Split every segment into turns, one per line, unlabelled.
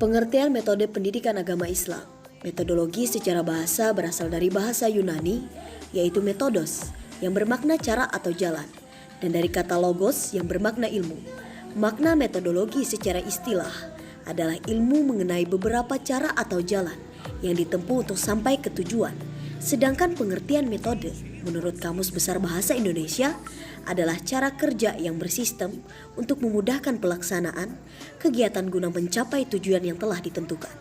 Pengertian metode pendidikan agama Islam. Metodologi secara bahasa berasal dari bahasa Yunani, yaitu metodos, yang bermakna cara atau jalan, dan dari kata logos yang bermakna ilmu. Makna metodologi secara istilah adalah ilmu mengenai beberapa cara atau jalan yang ditempuh untuk sampai ke tujuan. Sedangkan pengertian metode menurut Kamus Besar Bahasa Indonesia adalah cara kerja yang bersistem untuk memudahkan pelaksanaan kegiatan guna mencapai tujuan yang telah ditentukan.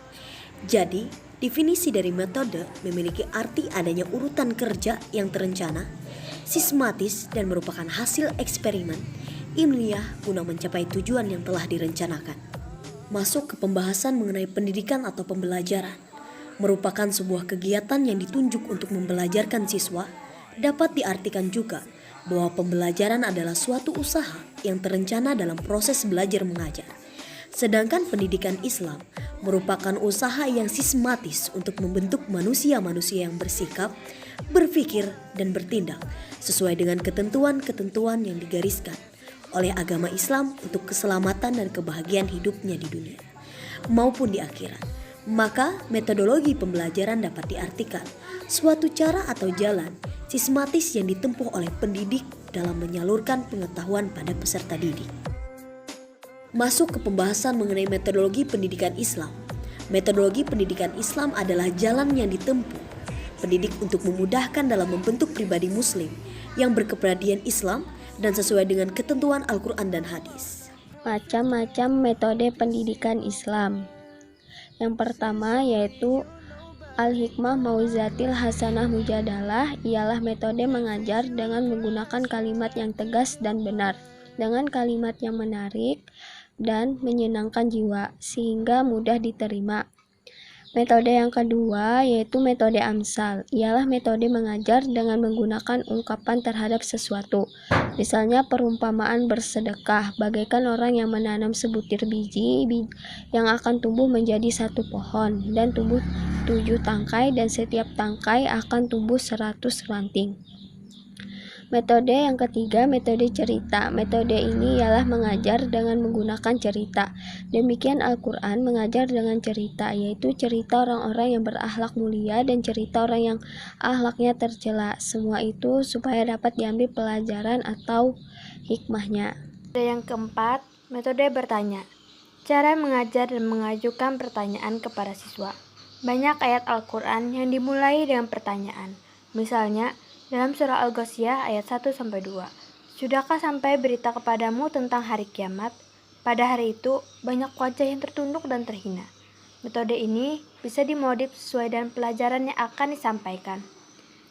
Jadi, definisi dari metode memiliki arti adanya urutan kerja yang terencana, sistematis dan merupakan hasil eksperimen ilmiah guna mencapai tujuan yang telah direncanakan. Masuk ke pembahasan mengenai pendidikan atau pembelajaran. Merupakan sebuah kegiatan yang ditunjuk untuk membelajarkan siswa, dapat diartikan juga bahwa pembelajaran adalah suatu usaha yang terencana dalam proses belajar mengajar. Sedangkan pendidikan Islam merupakan usaha yang sistematis untuk membentuk manusia-manusia yang bersikap, berpikir, dan bertindak sesuai dengan ketentuan-ketentuan yang digariskan oleh agama Islam untuk keselamatan dan kebahagiaan hidupnya di dunia maupun di akhirat. Maka metodologi pembelajaran dapat diartikan suatu cara atau jalan sistematis yang ditempuh oleh pendidik dalam menyalurkan pengetahuan pada peserta didik. Masuk ke pembahasan mengenai metodologi pendidikan Islam. Metodologi pendidikan Islam adalah jalan yang ditempuh pendidik untuk memudahkan dalam membentuk pribadi muslim yang berkepribadian Islam dan sesuai dengan ketentuan Al-Quran dan hadis.
Macam-macam metode pendidikan Islam. Yang pertama yaitu Al-Hikmah Mau'izatil Hasanah Mujadalah, ialah metode mengajar dengan menggunakan kalimat yang tegas dan benar, dengan kalimat yang menarik dan menyenangkan jiwa, sehingga mudah diterima. Metode yang kedua yaitu metode Amsal, ialah metode mengajar dengan menggunakan ungkapan terhadap sesuatu. Misalnya perumpamaan bersedekah, bagaikan orang yang menanam sebutir biji yang akan tumbuh menjadi satu pohon dan tumbuh 7 tangkai, dan setiap tangkai akan tumbuh 100 ranting. Metode yang ketiga, metode cerita. Metode ini ialah mengajar dengan menggunakan cerita. Demikian Al-Quran mengajar dengan cerita, yaitu cerita orang-orang yang berakhlak mulia dan cerita orang yang akhlaknya tercela. Semua itu supaya dapat diambil pelajaran atau hikmahnya.
Metode yang keempat, metode bertanya. Cara mengajar dan mengajukan pertanyaan kepada siswa. Banyak ayat Al-Quran yang dimulai dengan pertanyaan. Misalnya, dalam surah Al-Ghasyiyah ayat 1-2. Sudahkah sampai berita kepadamu tentang hari kiamat? Pada hari itu, banyak wajah yang tertunduk dan terhina. Metode ini bisa dimodif sesuai dengan pelajaran yang akan disampaikan.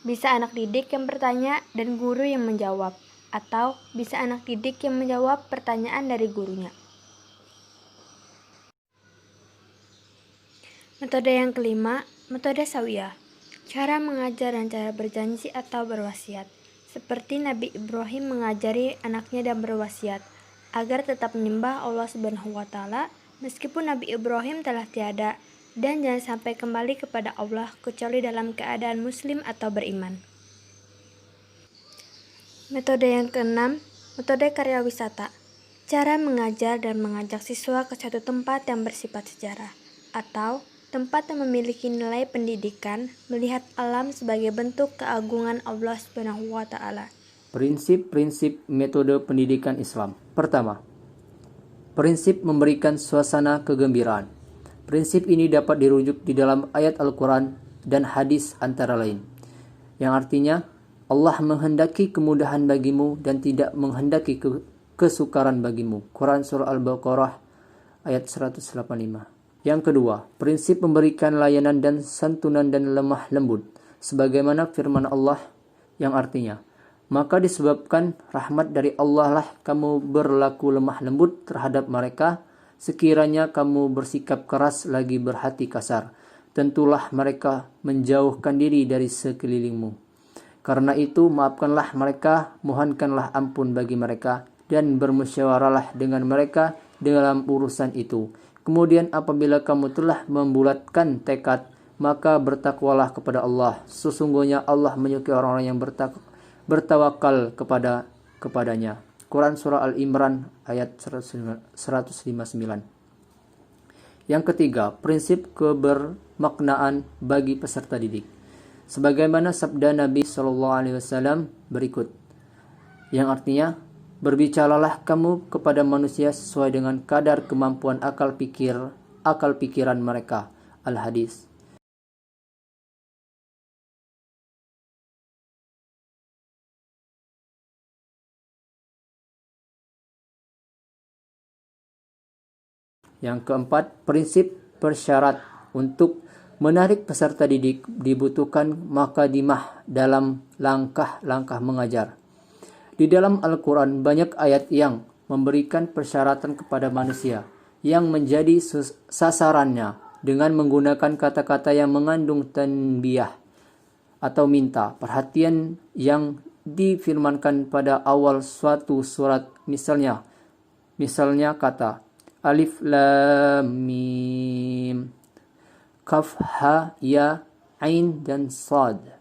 Bisa anak didik yang bertanya dan guru yang menjawab, atau bisa anak didik yang menjawab pertanyaan dari gurunya. Metode yang kelima, metode Sawiyah. Cara mengajar dan cara berjanji atau berwasiat. Seperti Nabi Ibrahim mengajari anaknya dan berwasiat agar tetap menyembah Allah Subhanahu wa taala meskipun Nabi Ibrahim telah tiada, dan jangan sampai kembali kepada Allah kecuali dalam keadaan muslim atau beriman. Metode yang keenam, metode karya wisata. Cara mengajar dan mengajak siswa ke suatu tempat yang bersifat sejarah atau tempat yang memiliki nilai pendidikan, melihat alam sebagai bentuk keagungan Allah Subhanahu wa taala.
Prinsip-prinsip metode pendidikan Islam. Pertama, prinsip memberikan suasana kegembiraan. Prinsip ini dapat dirujuk di dalam ayat Al-Quran dan hadis antara lain, yang artinya Allah menghendaki kemudahan bagimu dan tidak menghendaki kesukaran bagimu. Quran Surah Al-Baqarah ayat 185. Yang kedua, prinsip memberikan layanan dan santunan dan lemah lembut, sebagaimana firman Allah yang artinya, maka disebabkan rahmat dari Allah lah kamu berlaku lemah lembut terhadap mereka, sekiranya kamu bersikap keras lagi berhati kasar, tentulah mereka menjauhkan diri dari sekelilingmu. Karena itu maafkanlah mereka, mohonkanlah ampun bagi mereka, dan bermusyawarahlah dengan mereka dalam urusan itu. Kemudian apabila kamu telah membulatkan tekad, maka bertakwalah kepada Allah. Sesungguhnya Allah menyukai orang-orang yang bertawakal kepadanya. Quran Surah Al-Imran ayat 159. Yang ketiga, prinsip kebermaknaan bagi peserta didik. Sebagaimana sabda Nabi SAW berikut, yang artinya, berbicaralah kamu kepada manusia sesuai dengan kadar kemampuan akal pikiran mereka. Al-Hadis. Yang keempat, prinsip persyarat untuk menarik peserta didik dibutuhkan makadimah dalam langkah-langkah mengajar. Di dalam Al-Quran banyak ayat yang memberikan persyaratan kepada manusia yang menjadi sasarannya dengan menggunakan kata-kata yang mengandung tanbiyah atau minta perhatian yang difirmankan pada awal suatu surat. Misalnya kata Alif Lam Mim, Kaf Ha Ya Ain dan Sad,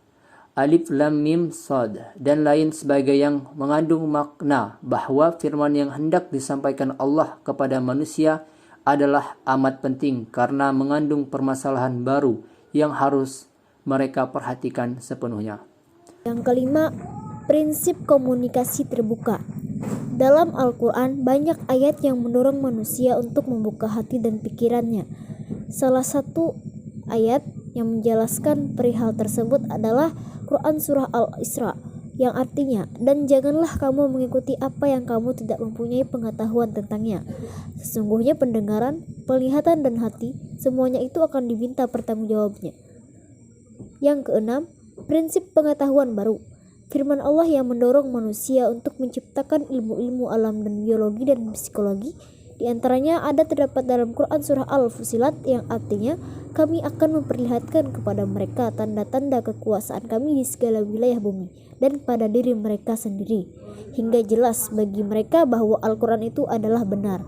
Alif Lam Mim Sad, dan lain sebagai yang mengandung makna bahwa firman yang hendak disampaikan Allah kepada manusia adalah amat penting karena mengandung permasalahan baru yang harus mereka perhatikan sepenuhnya.
Yang kelima, prinsip komunikasi terbuka. Dalam Al-Quran banyak ayat yang mendorong manusia untuk membuka hati dan pikirannya. Salah satu ayat yang menjelaskan perihal tersebut adalah Quran Surah Al-Isra, yang artinya, dan janganlah kamu mengikuti apa yang kamu tidak mempunyai pengetahuan tentangnya. Sesungguhnya pendengaran, penglihatan dan hati, semuanya itu akan diminta pertanggungjawabnya. Yang keenam, prinsip pengetahuan baru. Firman Allah yang mendorong manusia untuk menciptakan ilmu-ilmu alam dan biologi dan psikologi. Di antaranya ada terdapat dalam Quran Surah Al-Fusilat yang artinya kami akan memperlihatkan kepada mereka tanda-tanda kekuasaan kami di segala wilayah bumi dan pada diri mereka sendiri, hingga jelas bagi mereka bahwa Al-Quran itu adalah benar.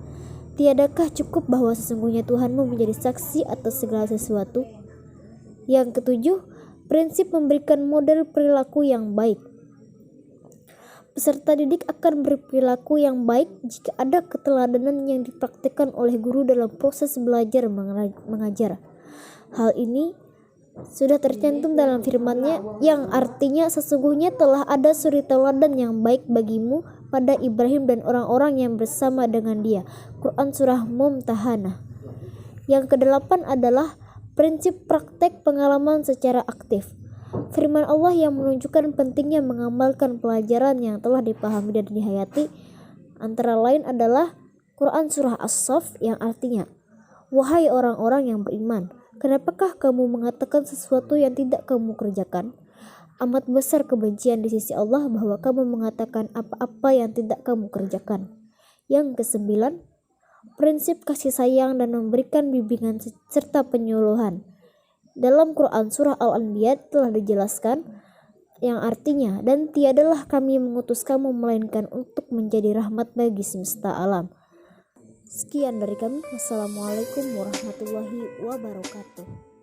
Tiadakah cukup bahwa sesungguhnya Tuhanmu menjadi saksi atas segala sesuatu? Yang ketujuh, prinsip memberikan model perilaku yang baik. Peserta didik akan berperilaku yang baik jika ada keteladanan yang dipraktikkan oleh guru dalam proses belajar mengajar. Hal ini sudah tercantum dalam firman-Nya yang artinya sesungguhnya telah ada suri teladan yang baik bagimu pada Ibrahim dan orang-orang yang bersama dengan dia. Quran Surah Mumtahanah. Yang kedelapan adalah prinsip praktek pengalaman secara aktif. Firman Allah yang menunjukkan pentingnya mengamalkan pelajaran yang telah dipahami dan dihayati antara lain adalah Quran Surah As-Saff yang artinya, wahai orang-orang yang beriman, kenapakah kamu mengatakan sesuatu yang tidak kamu kerjakan? Amat besar kebencian di sisi Allah bahwa kamu mengatakan apa-apa yang tidak kamu kerjakan. Yang kesembilan, prinsip kasih sayang dan memberikan bimbingan serta penyuluhan. Dalam Quran Surah Al-Anbiya telah dijelaskan yang artinya, dan tiadalah kami mengutus kamu melainkan untuk menjadi rahmat bagi semesta alam. Sekian dari kami. Wassalamualaikum warahmatullahi wabarakatuh.